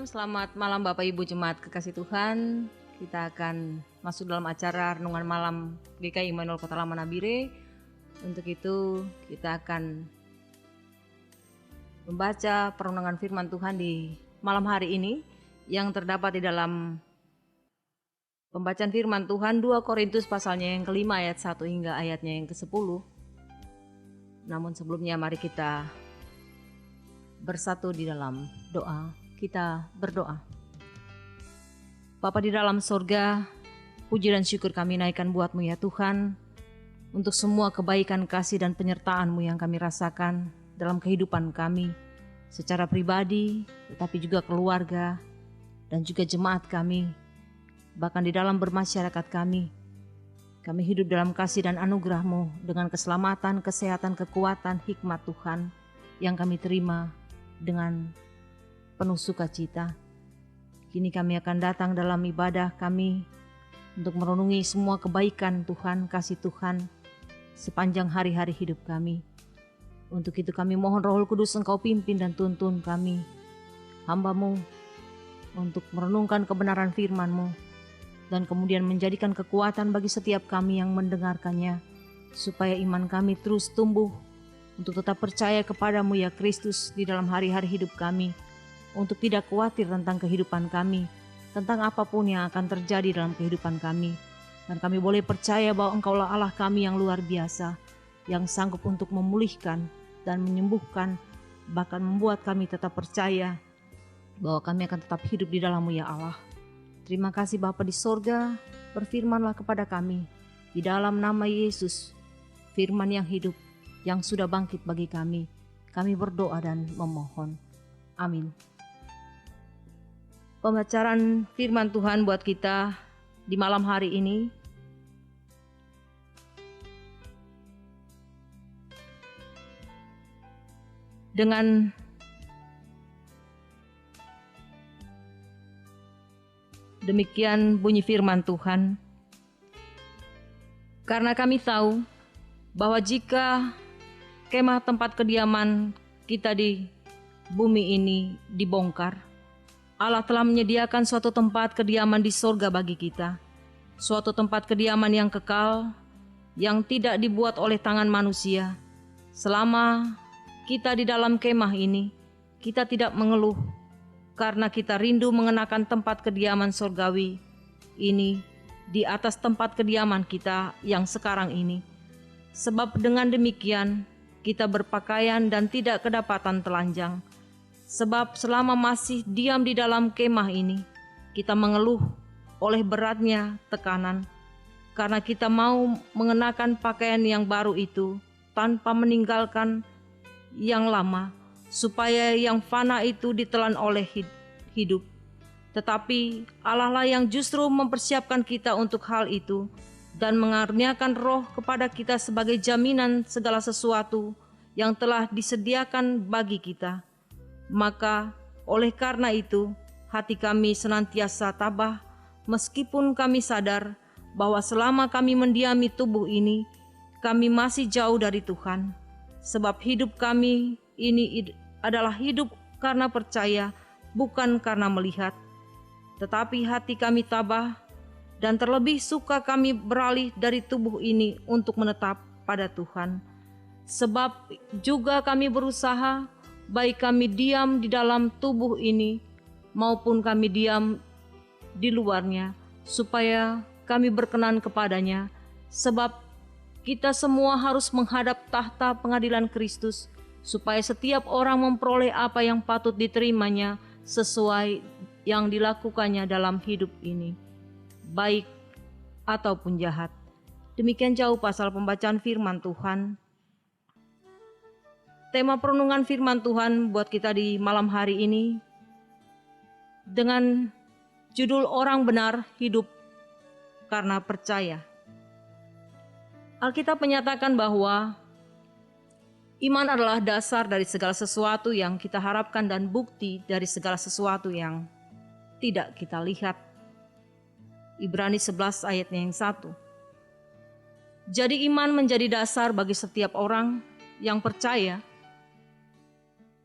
selamat malam Bapak Ibu Jemaat Kekasih Tuhan. Kita akan masuk dalam acara Renungan Malam GKI Immanuel Kota Lama Nabire. Untuk itu kita akan membaca perenungan firman Tuhan di malam hari ini yang terdapat di dalam pembacaan firman Tuhan 2 Korintus pasalnya yang kelima ayat 1 hingga ayatnya yang ke-10. Namun sebelumnya mari kita bersatu di dalam doa. Kita berdoa. Bapa di dalam sorga, puji dan syukur kami naikkan buat-Mu ya Tuhan, untuk semua kebaikan, kasih dan penyertaan-Mu yang kami rasakan dalam kehidupan kami, secara pribadi, tetapi juga keluarga, dan juga jemaat kami, bahkan di dalam bermasyarakat kami. Kami hidup dalam kasih dan anugerah-Mu dengan keselamatan, kesehatan, kekuatan, hikmat Tuhan yang kami terima dengan penuh sukacita. Kini kami akan datang dalam ibadah kami untuk merenungi semua kebaikan Tuhan, kasih Tuhan sepanjang hari-hari hidup kami. Untuk itu kami mohon Roh Kudus Engkau pimpin dan tuntun kami, hamba-Mu, untuk merenungkan kebenaran firman-Mu dan kemudian menjadikan kekuatan bagi setiap kami yang mendengarkannya, supaya iman kami terus tumbuh untuk tetap percaya kepadamu ya Kristus di dalam hari-hari hidup kami, untuk tidak khawatir tentang kehidupan kami, tentang apapun yang akan terjadi dalam kehidupan kami. Dan kami boleh percaya bahwa Engkaulah Allah kami yang luar biasa, yang sanggup untuk memulihkan dan menyembuhkan, bahkan membuat kami tetap percaya bahwa kami akan tetap hidup di dalam-Mu ya Allah. Terima kasih Bapa di sorga, berfirmanlah kepada kami di dalam nama Yesus, firman yang hidup, yang sudah bangkit bagi kami. Kami berdoa dan memohon. Amin. Pembacaan firman Tuhan buat kita di malam hari ini dengan demikian bunyi firman Tuhan. Karena kami tahu bahwa jika kemah tempat kediaman kita di bumi ini dibongkar, Allah telah menyediakan suatu tempat kediaman di sorga bagi kita, suatu tempat kediaman yang kekal, yang tidak dibuat oleh tangan manusia. Selama kita di dalam kemah ini, kita tidak mengeluh, karena kita rindu mengenakan tempat kediaman sorgawi ini di atas tempat kediaman kita yang sekarang ini. Sebab dengan demikian, kita berpakaian dan tidak kedapatan telanjang. Sebab selama masih diam di dalam kemah ini, kita mengeluh oleh beratnya tekanan, karena kita mau mengenakan pakaian yang baru itu tanpa meninggalkan yang lama, supaya yang fana itu ditelan oleh hidup. Tetapi Allah lah yang justru mempersiapkan kita untuk hal itu dan mengaruniakan Roh kepada kita sebagai jaminan segala sesuatu yang telah disediakan bagi kita. Maka oleh karena itu hati kami senantiasa tabah, meskipun kami sadar bahwa selama kami mendiami tubuh ini, kami masih jauh dari Tuhan. Sebab hidup kami ini adalah hidup karena percaya, bukan karena melihat. Tetapi hati kami tabah, dan terlebih suka kami beralih dari tubuh ini untuk menetap pada Tuhan. Sebab juga kami berusaha, baik kami diam di dalam tubuh ini maupun kami diam di luarnya, supaya kami berkenan kepadanya. Sebab kita semua harus menghadap tahta pengadilan Kristus, supaya setiap orang memperoleh apa yang patut diterimanya sesuai yang dilakukannya dalam hidup ini, baik ataupun jahat. Demikian jauh pasal pembacaan firman Tuhan. Tema perenungan firman Tuhan buat kita di malam hari ini dengan judul Orang Benar Hidup Karena Percaya. Alkitab menyatakan bahwa iman adalah dasar dari segala sesuatu yang kita harapkan dan bukti dari segala sesuatu yang tidak kita lihat. Ibrani 11 ayatnya yang 1. Jadi iman menjadi dasar bagi setiap orang yang percaya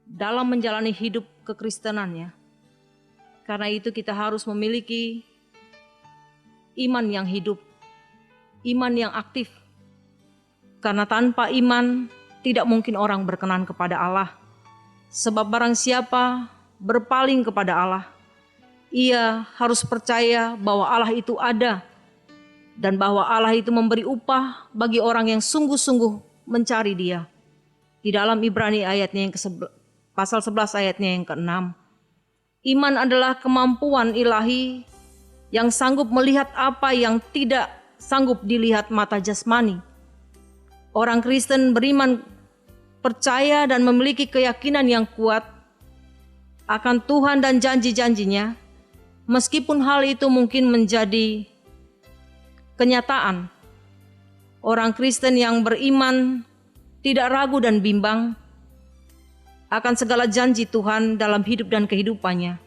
dalam menjalani hidup kekristenannya. Karena itu kita harus memiliki iman yang hidup, iman yang aktif. Karena tanpa iman tidak mungkin orang berkenan kepada Allah. Sebab barang siapa berpaling kepada Allah, ia harus percaya bahwa Allah itu ada dan bahwa Allah itu memberi upah bagi orang yang sungguh-sungguh mencari Dia. Di dalam Ibrani pasal 11 ayatnya yang ke-6. Iman adalah kemampuan ilahi yang sanggup melihat apa yang tidak sanggup dilihat mata jasmani. Orang Kristen beriman, percaya dan memiliki keyakinan yang kuat akan Tuhan dan janji-janjinya, meskipun hal itu mungkin menjadi kenyataan. Orang Kristen yang beriman tidak ragu dan bimbang akan segala janji Tuhan dalam hidup dan kehidupannya.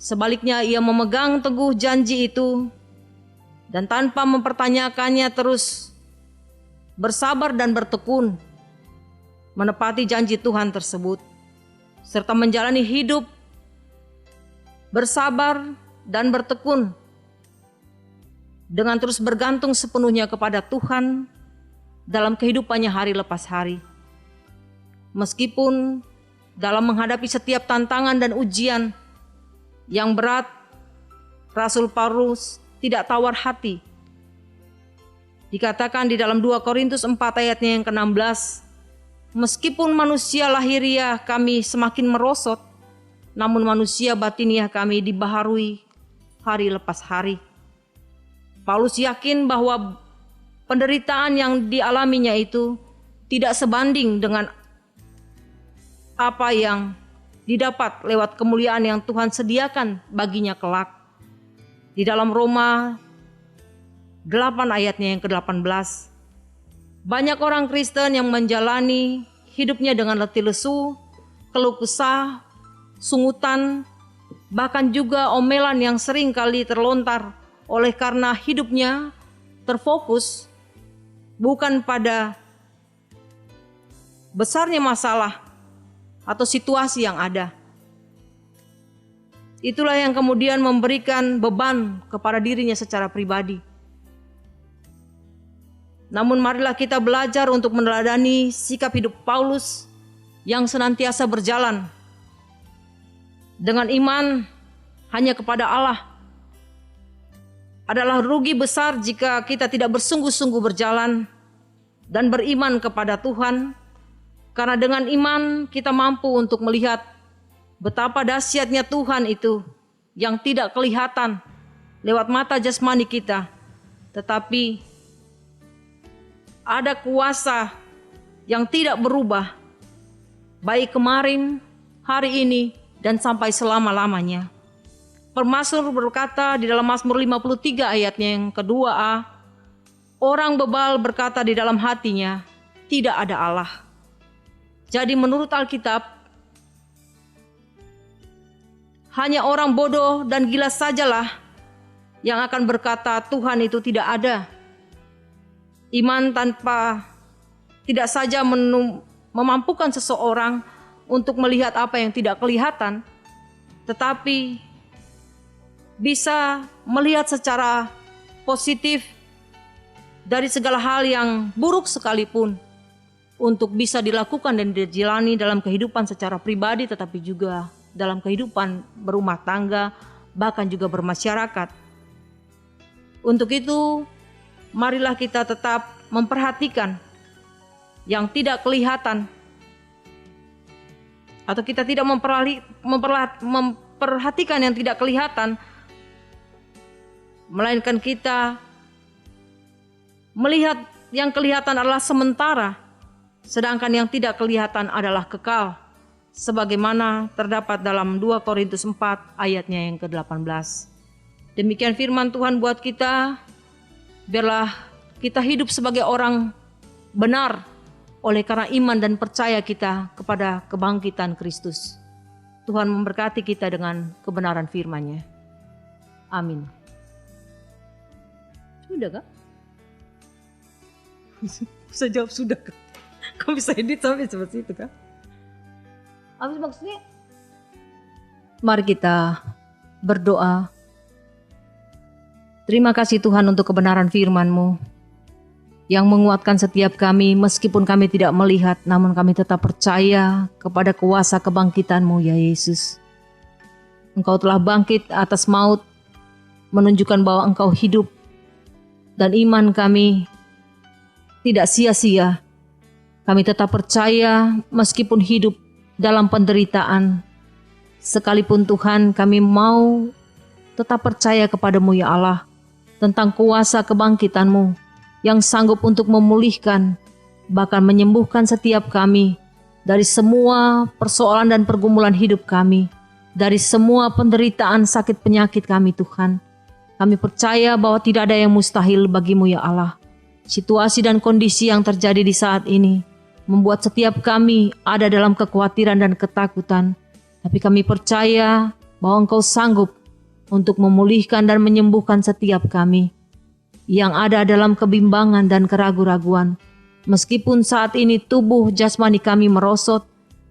Sebaliknya, ia memegang teguh janji itu dan tanpa mempertanyakannya terus bersabar dan bertekun menepati janji Tuhan tersebut, serta menjalani hidup bersabar dan bertekun dengan terus bergantung sepenuhnya kepada Tuhan dalam kehidupannya hari lepas hari. Meskipun dalam menghadapi setiap tantangan dan ujian yang berat, Rasul Paulus tidak tawar hati. Dikatakan di dalam 2 Korintus 4 ayatnya yang ke-16, meskipun manusia lahiriah kami semakin merosot, namun manusia batiniah kami dibaharui hari lepas hari. Paulus yakin bahwa penderitaan yang dialaminya itu tidak sebanding dengan apa yang didapat lewat kemuliaan yang Tuhan sediakan baginya kelak. Di dalam Roma 8 ayatnya yang ke-18, banyak orang Kristen yang menjalani hidupnya dengan letih lesu, keluh kesah, sungutan, bahkan juga omelan yang sering kali terlontar oleh karena hidupnya terfokus bukan pada besarnya masalah atau situasi yang ada. Itulah yang kemudian memberikan beban kepada dirinya secara pribadi. Namun marilah kita belajar untuk meneladani sikap hidup Paulus yang senantiasa berjalan dengan iman hanya kepada Allah. Adalah rugi besar jika kita tidak bersungguh-sungguh berjalan dan beriman kepada Tuhan, karena dengan iman kita mampu untuk melihat betapa dahsyatnya Tuhan itu yang tidak kelihatan lewat mata jasmani kita, tetapi ada kuasa yang tidak berubah, baik kemarin, hari ini, dan sampai selama-lamanya. Permasmur berkata di dalam Mazmur 53 ayatnya yang ke-2a, orang bebal berkata di dalam hatinya, tidak ada Allah. Jadi menurut Alkitab, hanya orang bodoh dan gila sajalah yang akan berkata Tuhan itu tidak ada. Iman tanpa tidak saja memampukan seseorang untuk melihat apa yang tidak kelihatan, tetapi bisa melihat secara positif dari segala hal yang buruk sekalipun untuk bisa dilakukan dan dijalani dalam kehidupan secara pribadi, tetapi juga dalam kehidupan berumah tangga, bahkan juga bermasyarakat. Untuk itu, marilah kita tetap memperhatikan yang tidak kelihatan, atau kita tidak memperhatikan yang tidak kelihatan, melainkan kita melihat yang kelihatan adalah sementara, sedangkan yang tidak kelihatan adalah kekal, sebagaimana terdapat dalam 2 Korintus 4 ayatnya yang ke-18. Demikian firman Tuhan buat kita. Biarlah kita hidup sebagai orang benar oleh karena iman dan percaya kita kepada kebangkitan Kristus. Tuhan memberkati kita dengan kebenaran firman-Nya. Amin. Sudah kah? Bisa jawab sudah kah? Kok bisa edit sampai seperti itu kah? Habis maksudnya? Mari kita berdoa. Terima kasih Tuhan untuk kebenaran firman-Mu yang menguatkan setiap kami meskipun kami tidak melihat, namun kami tetap percaya kepada kuasa kebangkitan-Mu ya Yesus. Engkau telah bangkit atas maut, menunjukkan bahwa Engkau hidup, dan iman kami tidak sia-sia. Kami tetap percaya meskipun hidup dalam penderitaan. Sekalipun Tuhan, kami mau tetap percaya kepada-Mu ya Allah, tentang kuasa kebangkitan-Mu yang sanggup untuk memulihkan, bahkan menyembuhkan setiap kami dari semua persoalan dan pergumulan hidup kami, dari semua penderitaan sakit penyakit kami Tuhan. Kami percaya bahwa tidak ada yang mustahil bagi-Mu ya Allah. Situasi dan kondisi yang terjadi di saat ini membuat setiap kami ada dalam kekhawatiran dan ketakutan. Tapi kami percaya bahwa Engkau sanggup untuk memulihkan dan menyembuhkan setiap kami yang ada dalam kebimbangan dan keraguan-raguan. Meskipun saat ini tubuh jasmani kami merosot,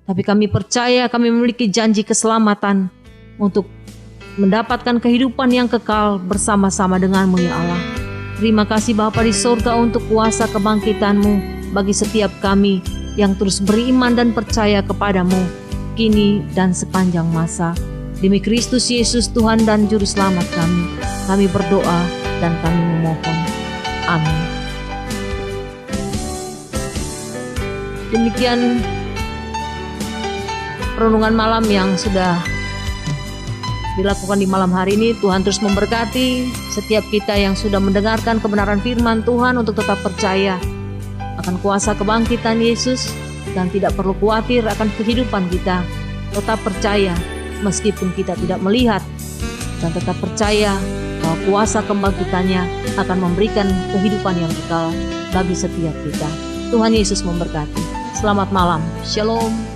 tapi kami percaya kami memiliki janji keselamatan untuk mendapatkan kehidupan yang kekal bersama-sama dengan-Mu ya Allah. Terima kasih Bapa di surga untuk kuasa kebangkitan-Mu bagi setiap kami yang terus beriman dan percaya kepada-Mu kini dan sepanjang masa. Demi Kristus Yesus Tuhan dan Juru Selamat kami berdoa dan kami memohon. Amin. Demikian renungan malam yang sudah dilakukan di malam hari ini. Tuhan terus memberkati setiap kita yang sudah mendengarkan kebenaran firman Tuhan untuk tetap percaya akan kuasa kebangkitan Yesus dan tidak perlu khawatir akan kehidupan kita. Tetap percaya meskipun kita tidak melihat, dan tetap percaya bahwa kuasa kebangkitannya akan memberikan kehidupan yang kekal bagi setiap kita. Tuhan Yesus memberkati. Selamat malam. Shalom.